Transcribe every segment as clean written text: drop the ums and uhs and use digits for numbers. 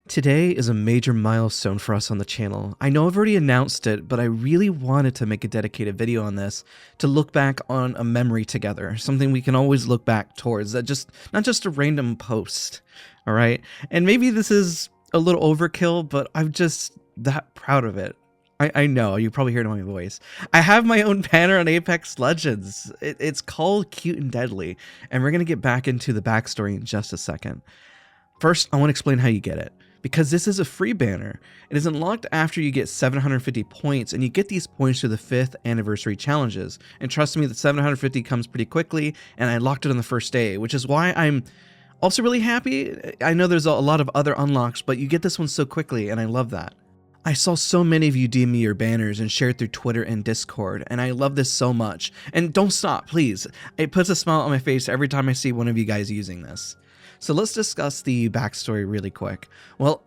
Today is a major milestone for us on the channel. I know I've already announced it, but I really wanted to make a dedicated video on this to look back on a memory together, something we can always look back towards, that just not just a random post, all right? And maybe this is a little overkill, but I'm just that proud of it. I know, you probably heard my voice. I have my own banner on Apex Legends. It's called Cute and Deadly, and we're going to get back into the backstory in just a second. First, I want to explain how you get it. Because this is a free banner. It is unlocked after you get 750 points, and you get these points through the 5th anniversary challenges. And trust me, the 750 comes pretty quickly, and I locked it on the first day, which is why I'm also really happy. I know there's a lot of other unlocks, but you get this one so quickly, and I love that. I saw so many of you DM me your banners and share it through Twitter and Discord, and I love this so much. And don't stop, please. It puts a smile on my face every time I see one of you guys using this. So let's discuss the backstory really quick. Well,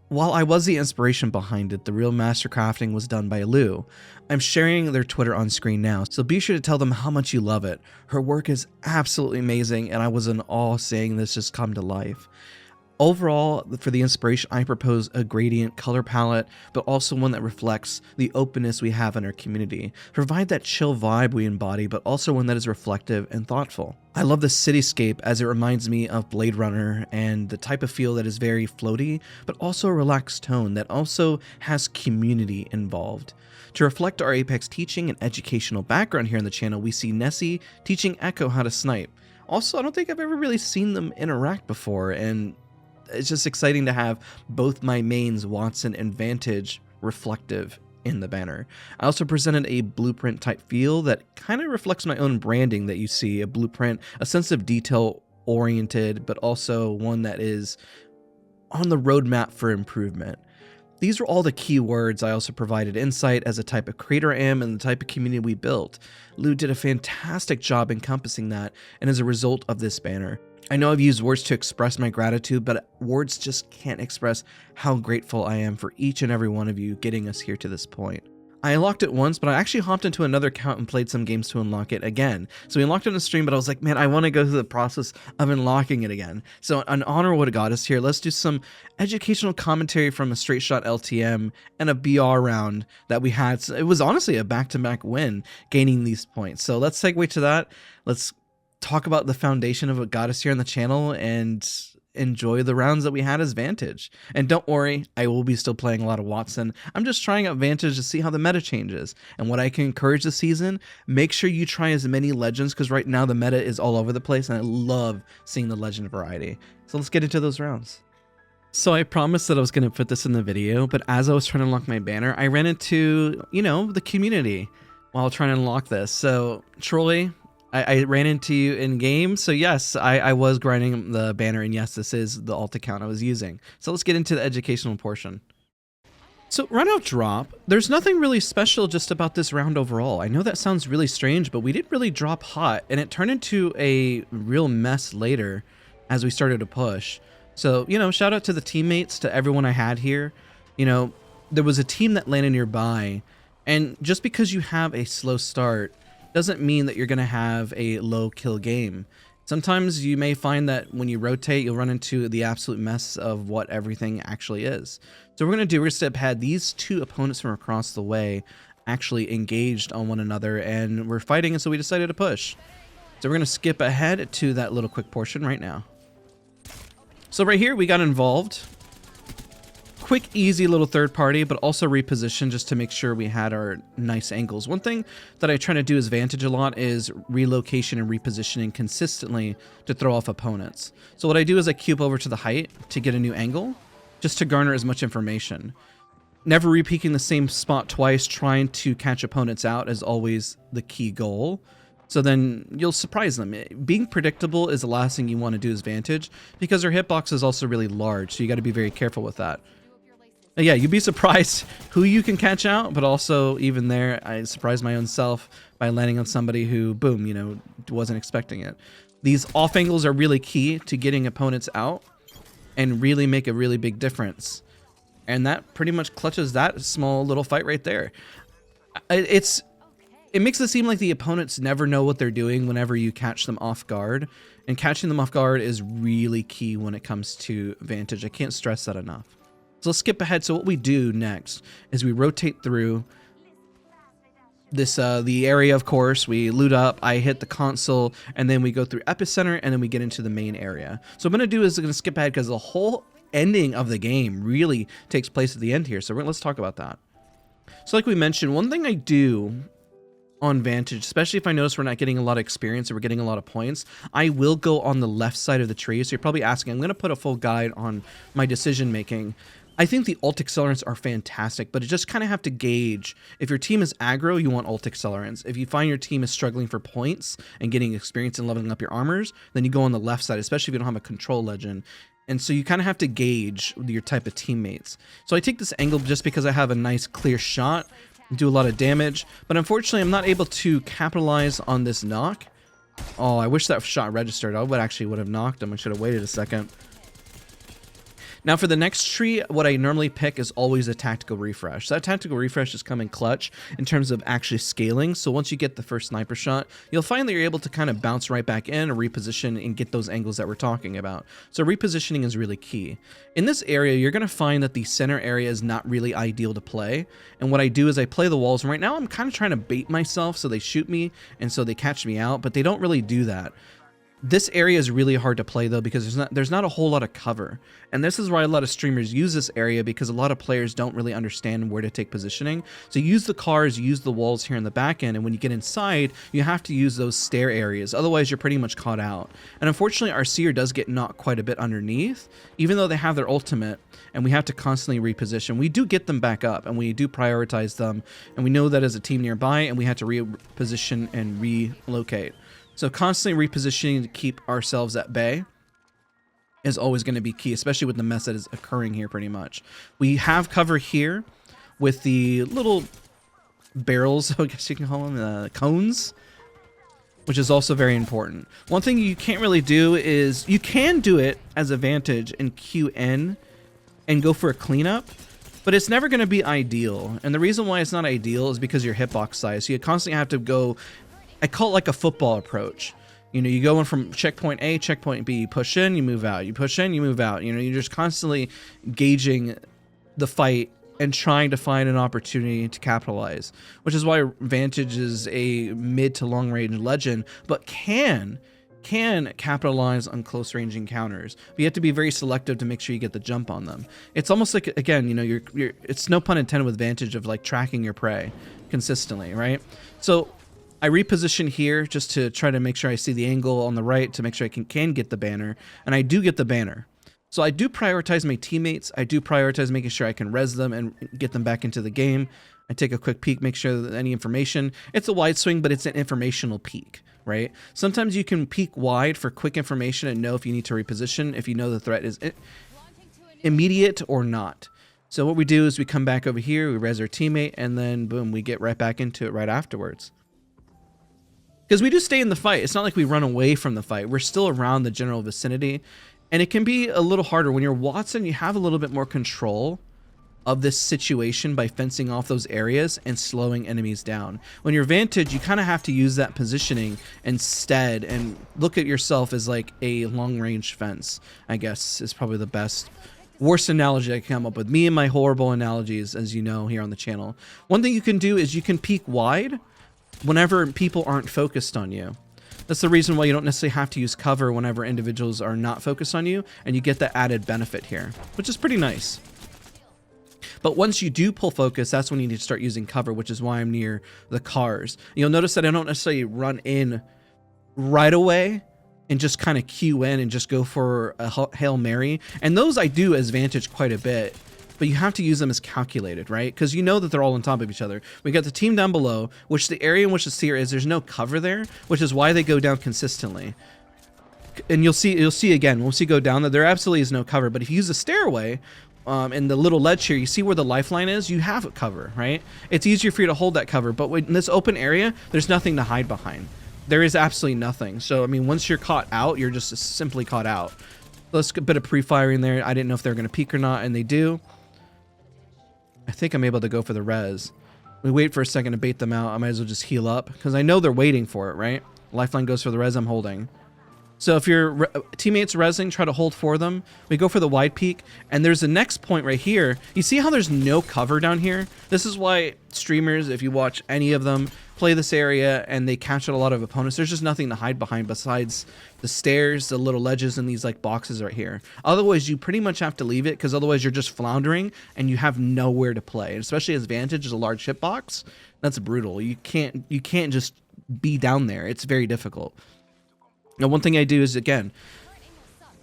while I was the inspiration behind it, the real master crafting was done by Lou. I'm sharing their Twitter on screen now, so be sure to tell them how much you love it. Her work is absolutely amazing, and I was in awe seeing this just come to life. Overall, for the inspiration, I propose a gradient color palette, but also one that reflects the openness we have in our community. Provide that chill vibe we embody, but also one that is reflective and thoughtful. I love the cityscape as it reminds me of Blade Runner and the type of feel that is very floaty, but also a relaxed tone that also has community involved. To reflect our Apex teaching and educational background here on the channel, we see Nessie teaching Echo how to snipe. Also, I don't think I've ever really seen them interact before, and it's just exciting to have both my mains, Watson and Vantage, reflective in the banner. I also presented a blueprint type feel that kind of reflects my own branding that you see, a blueprint, a sense of detail oriented, but also one that is on the roadmap for improvement. These are all the key words. I also provided insight as a type of creator I am and the type of community we built. Lou did a fantastic job encompassing that, and as a result of this banner. I know I've used words to express my gratitude, but words just can't express how grateful I am for each and every one of you getting us here to this point. I unlocked it once, but I actually hopped into another account and played some games to unlock it again. So we unlocked it in the stream, but I was like, man, I want to go through the process of unlocking it again. So in honor of what got us here, let's do some educational commentary from a straight shot LTM and a BR round that we had. So it was honestly a back-to-back win, gaining these points. So let's segue to that. Let's talk about the foundation of what got us here on the channel and enjoy the rounds that we had as Vantage. And don't worry, I will be still playing a lot of Watson. I'm just trying out Vantage to see how the meta changes. And what I can encourage this season, make sure you try as many legends, because right now the meta is all over the place and I love seeing the legend variety. So let's get into those rounds. So I promised that I was going to put this in the video, but as I was trying to unlock my banner, I ran into, the community while trying to unlock this. So Troy, I ran into you in game, so yes, I was grinding the banner, and yes, this is the alt account I was using. So let's get into the educational portion. So round out drop, there's nothing really special just about this round overall. I know that sounds really strange, but we didn't really drop hot, and it turned into a real mess later as we started to push. So, shout out to the teammates, to everyone I had here. There was a team that landed nearby, and just because you have a slow start doesn't mean that you're going to have a low kill game. Sometimes you may find that when you rotate, you'll run into the absolute mess of what everything actually is. So we're going to step ahead. These two opponents from across the way actually engaged on one another and we're fighting, and so we decided to push. So we're going to skip ahead to that little quick portion right now. So right here, we got involved. Quick, easy little third party, but also reposition just to make sure we had our nice angles. One thing that I try to do as Vantage a lot is relocation and repositioning consistently to throw off opponents. So what I do is I cube over to the height to get a new angle, just to garner as much information. Never repeaking the same spot twice, trying to catch opponents out is always the key goal. So then you'll surprise them. Being predictable is the last thing you want to do as Vantage, because their hitbox is also really large, so you got to be very careful with that. Yeah, you'd be surprised who you can catch out, but also even there, I surprised my own self by landing on somebody who, boom, wasn't expecting it. These off angles are really key to getting opponents out and really make a really big difference. And that pretty much clutches that small little fight right there. It's it makes it seem like the opponents never know what they're doing whenever you catch them off guard. And catching them off guard is really key when it comes to Vantage. I can't stress that enough. So let's skip ahead. So what we do next is we rotate through this the area, of course. We loot up, I hit the console, and then we go through Epicenter, and then we get into the main area. So what I'm going to do is I'm going to skip ahead because the whole ending of the game really takes place at the end here. So let's talk about that. So like we mentioned, one thing I do on Vantage, especially if I notice we're not getting a lot of experience or we're getting a lot of points, I will go on the left side of the tree. So you're probably asking, I'm going to put a full guide on my decision making. I think the ult accelerants are fantastic, but you just kind of have to gauge. If your team is aggro, you want ult accelerants. If you find your team is struggling for points and getting experience and leveling up your armors, then you go on the left side, especially if you don't have a control legend. And so you kind of have to gauge your type of teammates. So I take this angle just because I have a nice clear shot, do a lot of damage, but unfortunately I'm not able to capitalize on this knock. Oh, I wish that shot registered. I would have knocked him. I should have waited a second. Now for the next tree, what I normally pick is always a tactical refresh. So that tactical refresh is coming clutch in terms of actually scaling. So once you get the first sniper shot, you'll find that you're able to kind of bounce right back in or reposition and get those angles that we're talking about. So repositioning is really key. In this area, you're going to find that the center area is not really ideal to play. And what I do is I play the walls. And right now I'm kind of trying to bait myself so they shoot me and so they catch me out, but they don't really do that. This area is really hard to play though because there's not a whole lot of cover. And this is why a lot of streamers use this area, because a lot of players don't really understand where to take positioning. So use the cars, use the walls here in the back end, and when you get inside, you have to use those stair areas. Otherwise, you're pretty much caught out. And unfortunately, our seer does get knocked quite a bit underneath, even though they have their ultimate, and we have to constantly reposition. We do get them back up, and we do prioritize them, and we know that as a team nearby, and we have to reposition and relocate. So constantly repositioning to keep ourselves at bay is always going to be key, especially with the mess that is occurring here pretty much. We have cover here with the little barrels, I guess you can call them, cones, which is also very important. One thing you can't really do is, you can do it as a Vantage and queue in and go for a cleanup, but it's never going to be ideal. And the reason why it's not ideal is because your hitbox size. So you constantly have to go, I call it like a football approach. You know, you go in from checkpoint A, checkpoint B, you push in, you move out, you push in, you move out. You know, you're just constantly gauging the fight and trying to find an opportunity to capitalize, which is why Vantage is a mid to long range legend, but can capitalize on close range encounters. But you have to be very selective to make sure you get the jump on them. It's almost like, again, you know, it's no pun intended with Vantage of like tracking your prey consistently, right? So I reposition here just to try to make sure I see the angle on the right to make sure I can get the banner, and I do get the banner. So I do prioritize my teammates. I do prioritize making sure I can res them and get them back into the game. I take a quick peek, make sure that any information, it's a wide swing, but it's an informational peek, right? Sometimes you can peek wide for quick information and know if you need to reposition, if you know the threat is immediate or not. So what we do is we come back over here, we res our teammate, and then boom, we get right back into it right afterwards. Because we do stay in the fight. It's not like we run away from the fight. We're still around the general vicinity. And it can be a little harder. When you're Watson, you have a little bit more control of this situation by fencing off those areas and slowing enemies down. When you're Vantage, you kind of have to use that positioning instead and look at yourself as like a long-range fence, I guess, is probably the best. Worst analogy I can come up with. Me and my horrible analogies, as you know, here on the channel. One thing you can do is you can peek wide whenever people aren't focused on you. That's the reason why you don't necessarily have to use cover whenever individuals are not focused on you, and you get that added benefit here, which is pretty nice. But once you do pull focus, that's when you need to start using cover, which is why I'm near the cars. You'll notice that I don't necessarily run in right away and just kind of queue in and just go for a Hail Mary. And those I do as Vantage quite a bit. But you have to use them as calculated, right? Because you know that they're all on top of each other. We got the team down below, which the area in which the seer is, there's no cover there, which is why they go down consistently. And you'll see again, once you go down there absolutely is no cover. But if you use the stairway, and the little ledge here, you see where the lifeline is? You have a cover, right? It's easier for you to hold that cover. But in this open area, there's nothing to hide behind. There is absolutely nothing. So, I mean, once you're caught out, you're just simply caught out. Let's get a bit of pre-firing there. I didn't know if they were going to peek or not, and they do. I think I'm able to go for the res. We wait for a second to bait them out. I might as well just heal up because I know they're waiting for it, right? Lifeline goes for the res I'm holding. So if your teammates resing, try to hold for them. We go for the wide peak, and there's the next point right here. You see how there's no cover down here? This is why streamers, if you watch any of them, play this area and they catch out a lot of opponents. There's just nothing to hide behind besides the stairs, the little ledges, and these like boxes right here. Otherwise, you pretty much have to leave it because otherwise you're just floundering and you have nowhere to play. And especially as Vantage is a large hitbox, that's brutal. You can't just be down there. It's very difficult. Now, one thing I do is, again,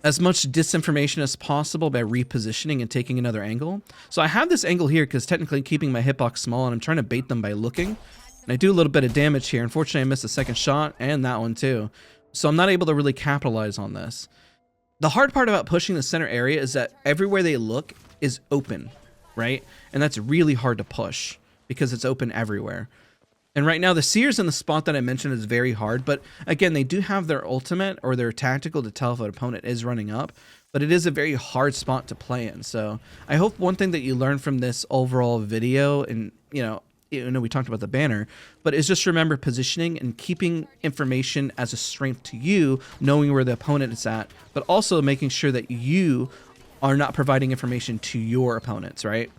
as much disinformation as possible by repositioning and taking another angle. So I have this angle here because technically keeping my hitbox small, and I'm trying to bait them by looking. And I do a little bit of damage here. Unfortunately, I missed the second shot and that one too. So I'm not able to really capitalize on this. The hard part about pushing the center area is that everywhere they look is open, right? And that's really hard to push because it's open everywhere. And right now, the Seer's in the spot that I mentioned is very hard. But again, they do have their ultimate or their tactical to tell if an opponent is running up. But it is a very hard spot to play in. So I hope one thing that you learn from this overall video, and you know we talked about the banner, but is just remember positioning and keeping information as a strength to you, knowing where the opponent is at, but also making sure that you are not providing information to your opponents, right?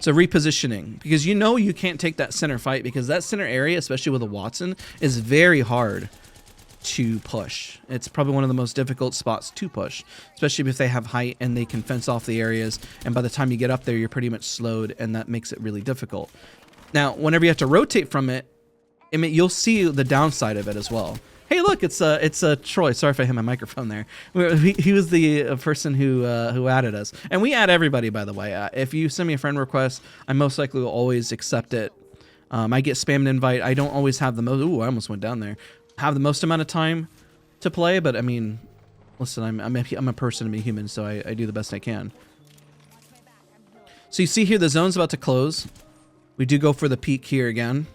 So repositioning, because you know you can't take that center fight because that center area, especially with a Watson, is very hard to push. It's probably one of the most difficult spots to push, especially if they have height and they can fence off the areas. And by the time you get up there, you're pretty much slowed, and that makes it really difficult. Now, whenever you have to rotate from it, I mean, you'll see the downside of it as well. Hey, look, it's Troy. Sorry if I hit my microphone there. He was the person who added us, and we add everybody, by the way. If you send me a friend request, I most likely will always accept it. I get spammed invite. I don't always have the most. Ooh, I almost went down there. Have the most amount of time to play, but I mean, listen, I'm a person, I'm a human, so I do the best I can. So you see here, the zone's about to close. We do go for the peak here again.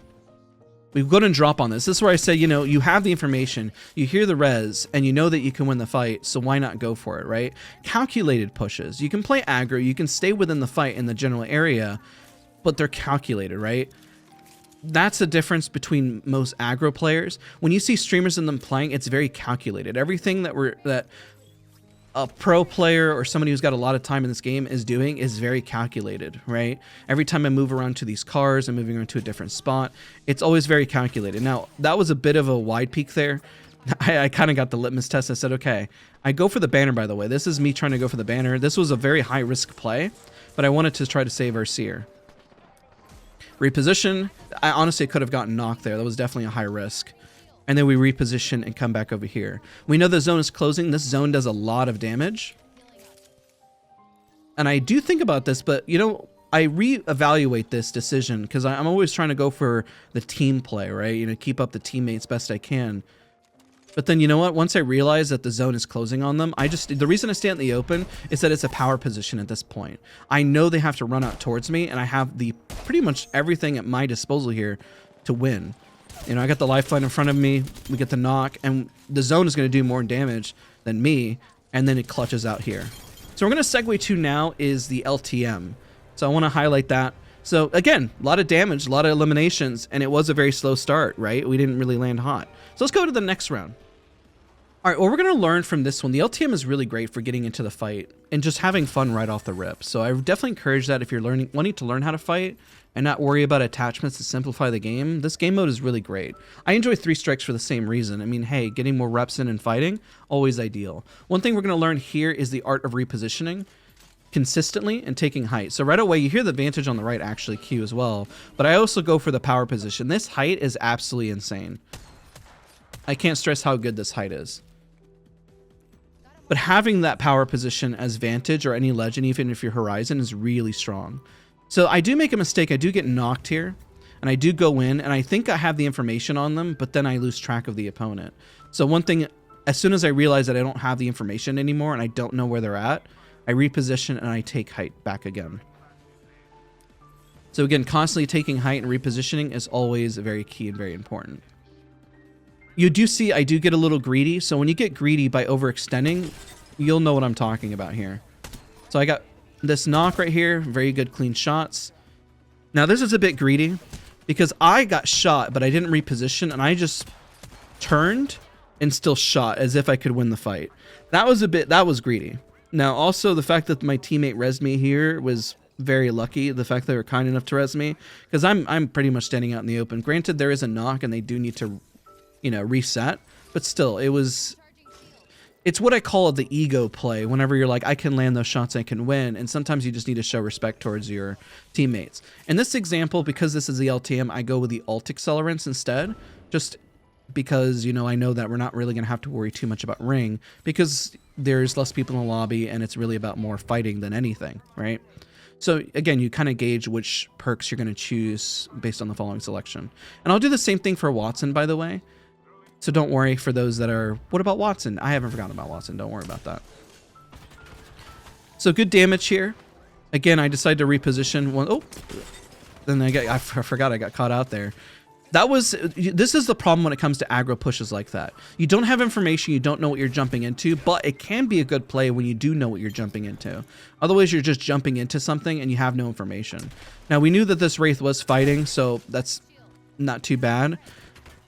We go and drop on this. This is where I say, you know, you have the information, you hear the res, and you know that you can win the fight, so why not go for it, right? Calculated pushes. You can play aggro, you can stay within the fight in the general area, but they're calculated, right? That's the difference between most aggro players. When you see streamers in them playing, it's very calculated. Everything that a pro player or somebody who's got a lot of time in this game is doing is very calculated, right? Every time I move around to these cars, I'm moving around to a different spot. It's always very calculated. Now, that was a bit of a wide peak there. I kind of got the litmus test. I said, okay, I go for the banner, by the way. This is me trying to go for the banner. This was a very high risk play, but I wanted to try to save our Seer. Reposition. I honestly could have gotten knocked there. That was definitely a high risk. And then we reposition and come back over here. We know the zone is closing. This zone does a lot of damage. And I do think about this, but you know, I reevaluate this decision because I'm always trying to go for the team play, right? You know, keep up the teammates best I can. But then you know what? Once I realize that the zone is closing on them, the reason I stay in the open is that it's a power position at this point. I know they have to run out towards me, and I have pretty much everything at my disposal here to win. You know, I got the lifeline in front of me, we get the knock, and the zone is going to do more damage than me, and then it clutches out here. So we're going to segue to now is the LTM. So I want to highlight that. So again, a lot of damage, a lot of eliminations, and it was a very slow start, right? We didn't really land hot. So let's go to the next round. All right, well, we're going to learn from this one. The LTM is really great for getting into the fight and just having fun right off the rip. So I definitely encourage that if you're wanting to learn how to fight and not worry about attachments to simplify the game, this game mode is really great. I enjoy 3 strikes for the same reason. I mean, hey, getting more reps in and fighting, always ideal. One thing we're going to learn here is the art of repositioning consistently and taking height. So right away, you hear the Vantage on the right actually Q as well, but I also go for the power position. This height is absolutely insane. I can't stress how good this height is. But having that power position as Vantage or any legend, even if you're Horizon, is really strong. So I do make a mistake. I do get knocked here, and I do go in, and I think I have the information on them, but then I lose track of the opponent. So one thing, as soon as I realize that I don't have the information anymore and I don't know where they're at, I reposition and I take height back again. So again, constantly taking height and repositioning is always very key and very important. You do see I do get a little greedy, so when you get greedy by overextending, you'll know what I'm talking about here. So I got this knock right here, very good clean shots. Now this is a bit greedy because I got shot, but I didn't reposition, and I just turned and still shot as if I could win the fight. That was greedy. Now also the fact that my teammate rezzed me here was very lucky. The fact they were kind enough to res me, because I'm pretty much standing out in the open. Granted, there is a knock and they do need to, you know, reset, but still, it's what I call the ego play. Whenever you're like, I can land those shots, I can win, and sometimes you just need to show respect towards your teammates. In this example, because this is the LTM, I go with the alt accelerants instead, just because, you know, I know that we're not really going to have to worry too much about ring, because there's less people in the lobby and it's really about more fighting than anything, right? So again, you kind of gauge which perks you're going to choose based on the following selection. And I'll do the same thing for Watson, by the way. So don't worry for those that are, what about Watson? I haven't forgotten about Watson. Don't worry about that. So good damage here. Again, I decided to reposition one. Oh, then I forgot I got caught out there. This is the problem when it comes to aggro pushes like that. You don't have information, you don't know what you're jumping into, but it can be a good play when you do know what you're jumping into. Otherwise, you're just jumping into something and you have no information. Now, we knew that this Wraith was fighting, so that's not too bad.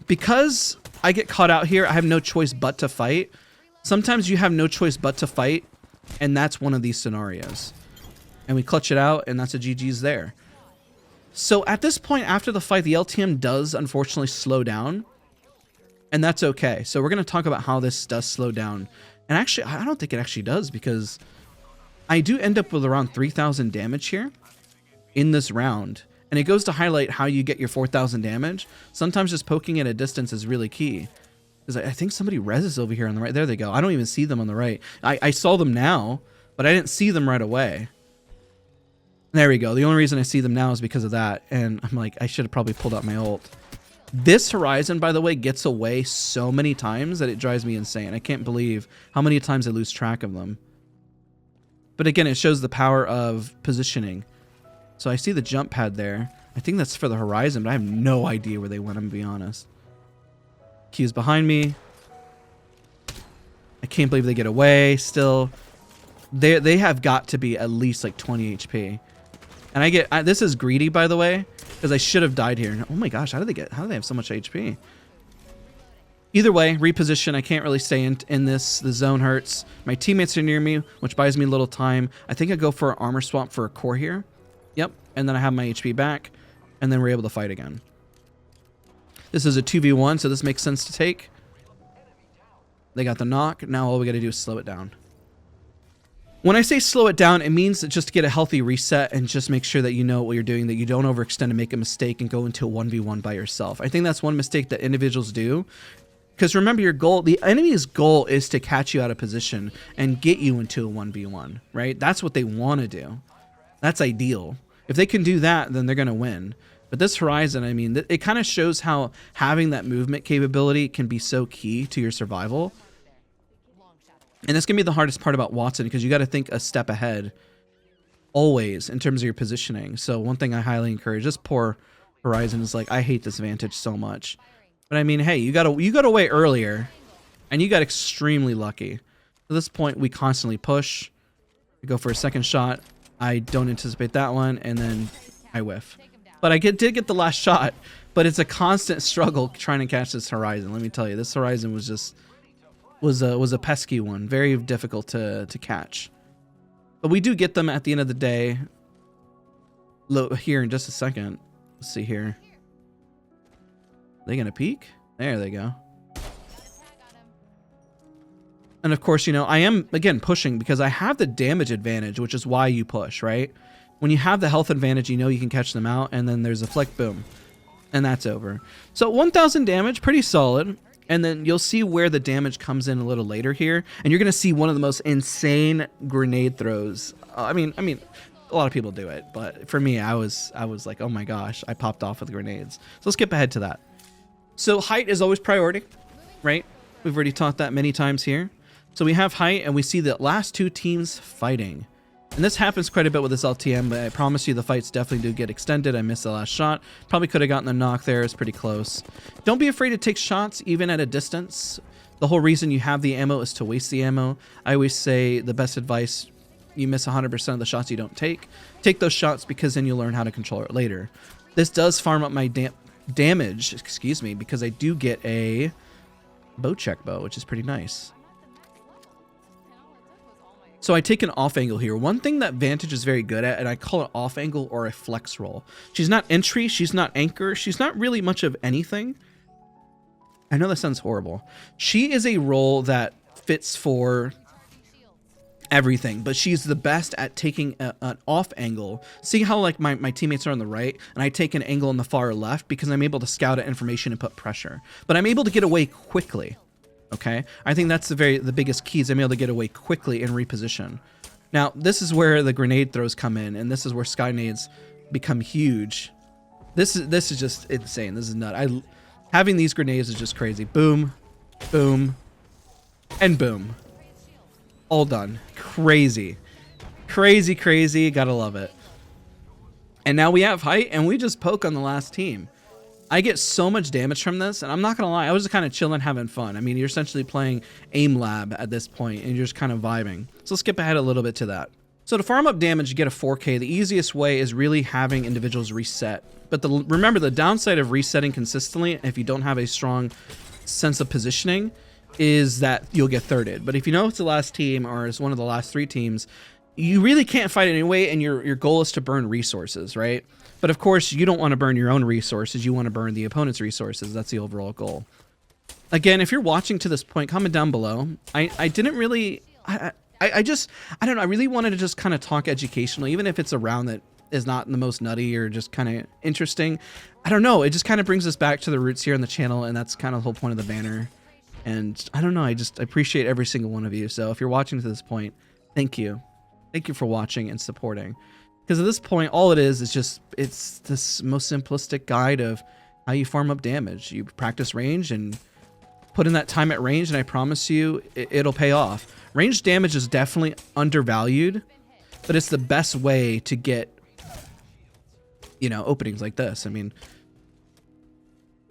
Because I get caught out here, I have no choice but to fight. Sometimes you have no choice but to fight, and that's one of these scenarios. And we clutch it out, and that's a GG's there. So at this point, after the fight, the LTM does unfortunately slow down, and that's okay. So we're going to talk about how this does slow down. And actually, I don't think it actually does, because I do end up with around 3,000 damage here in this round. And it goes to highlight how you get your 4,000 damage. Sometimes just poking at a distance is really key. Because I think somebody reses over here on the right. There they go. I don't even see them on the right. I saw them now, but I didn't see them right away. There we go. The only reason I see them now is because of that. And I'm like, I should have probably pulled out my ult. This Horizon, by the way, gets away so many times that it drives me insane. I can't believe how many times I lose track of them. But again, it shows the power of positioning. So I see the jump pad there. I think that's for the Horizon, but I have no idea where they went, I'm gonna be honest. Q's behind me. I can't believe they get away still. They have got to be at least like 20 HP. And this is greedy, by the way, because I should have died here. Oh my gosh, how do they have so much HP? Either way, reposition. I can't really stay in this. The zone hurts. My teammates are near me, which buys me a little time. I think I go for an armor swap for a core here. Yep, and then I have my HP back, and then we're able to fight again. This is a 2v1, so this makes sense to take. They got the knock. Now all we got to do is slow it down. When I say slow it down, it means that just to get a healthy reset and just make sure that you know what you're doing, that you don't overextend and make a mistake and go into a 1v1 by yourself. I think that's one mistake that individuals do. Because remember, your goal, the enemy's goal is to catch you out of position and get you into a 1v1, right? That's what they want to do. That's ideal. If they can do that, then they're going to win. But this Horizon, I mean, it kind of shows how having that movement capability can be so key to your survival. And that's going to be the hardest part about Watson, because you got to think a step ahead always in terms of your positioning. So one thing I highly encourage, this poor Horizon is like, I hate this Vantage so much. But I mean, hey, you got away earlier and you got extremely lucky. At this point, we constantly push. We go for a second shot. I don't anticipate that one, and then I whiff. But I did get the last shot, but it's a constant struggle trying to catch this Horizon. Let me tell you, this Horizon was just was a pesky one, very difficult to catch. But we do get them at the end of the day. Here in just a second. Let's see here. Are they gonna peek? There they go. And of course, you know, I am again pushing because I have the damage advantage, which is why you push, right? When you have the health advantage, you know you can catch them out, and then there's a flick, boom, and that's over. So 1,000 damage, pretty solid. And then you'll see where the damage comes in a little later here, and you're gonna see one of the most insane grenade throws. I mean, a lot of people do it, but for me, I was like, oh my gosh, I popped off with grenades. So let's skip ahead to that. So height is always priority, right? We've already taught that many times here. So we have height, and we see the last two teams fighting. And this happens quite a bit with this LTM, but I promise you the fights definitely do get extended. I missed the last shot. Probably could have gotten the knock there. It's pretty close. Don't be afraid to take shots, even at a distance. The whole reason you have the ammo is to waste the ammo. I always say the best advice you miss 100% of the shots you don't take. Take those shots because then you'll learn how to control it later. This does farm up my damage, excuse me, because I do get a bow check bow, which is pretty nice. So I take an off angle here. One thing that Vantage is very good at, and I call it off angle or a flex roll. She's not entry, she's not anchor, she's not really much of anything. I know that sounds horrible. She is a role that fits for everything, but she's the best at taking an off angle. See how like my teammates are on the right and I take an angle on the far left because I'm able to scout out information and put pressure, but I'm able to get away quickly. Okay, I think that's the biggest key is I'm able to get away quickly and reposition. Now this is where the grenade throws come in, and this is where sky nades become huge. This is just insane. This is nuts. Having these grenades is just crazy. Boom, boom, and boom. All done. Crazy. Crazy, crazy. Gotta love it. And now we have height, and we just poke on the last team. I get so much damage from this, and I'm not gonna lie, I was just kind of chilling, having fun. I mean, you're essentially playing aim lab at this point, and you're just kind of vibing. So let's skip ahead a little bit to that. So to farm up damage, you get a 4K. The easiest way is really having individuals reset. But remember, the downside of resetting consistently, if you don't have a strong sense of positioning, is that you'll get thirded. But if you know it's the last team or it's one of the last 3 teams, you really can't fight anyway, and your goal is to burn resources, right? But of course, you don't want to burn your own resources. You want to burn the opponent's resources. That's the overall goal. Again, if you're watching to this point, comment down below. I didn't really... I don't know. I really wanted to just kind of talk educational, even if it's a round that is not the most nutty or just kind of interesting. I don't know. It just kind of brings us back to the roots here on the channel, and that's kind of the whole point of the banner. And I don't know. I appreciate every single one of you. So if you're watching to this point, thank you. Thank you for watching and supporting. Because at this point, all it is just, it's this most simplistic guide of how you farm up damage. You practice range and put in that time at range, and I promise you, it'll pay off. Range damage is definitely undervalued, but it's the best way to get, you know, openings like this. I mean,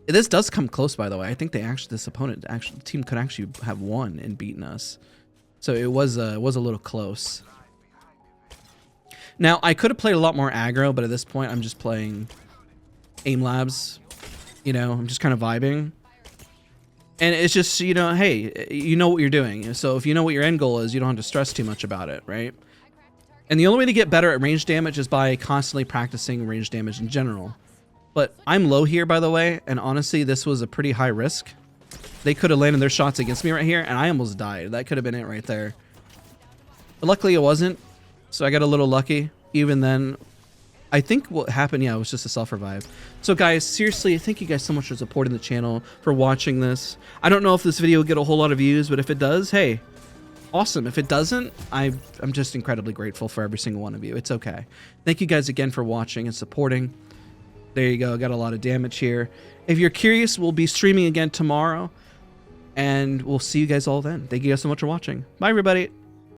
this does come close, by the way. I think this team could actually have won and beaten us. So it was a little close. Now, I could have played a lot more aggro, but at this point, I'm just playing aim labs. You know, I'm just kind of vibing. And it's just, you know, hey, you know what you're doing. So if you know what your end goal is, you don't have to stress too much about it, right? And the only way to get better at range damage is by constantly practicing range damage in general. But I'm low here, by the way, and honestly, this was a pretty high risk. They could have landed their shots against me right here, and I almost died. That could have been it right there. But luckily, it wasn't. So I got a little lucky. Even then, I think what happened, yeah, it was just a self-revive. So guys, seriously, thank you guys so much for supporting the channel, for watching this. I don't know if this video will get a whole lot of views, but if it does, hey, awesome. If it doesn't, I'm just incredibly grateful for every single one of you. It's okay. Thank you guys again for watching and supporting. There you go. Got a lot of damage here. If you're curious, we'll be streaming again tomorrow, and we'll see you guys all then. Thank you guys so much for watching. Bye, everybody.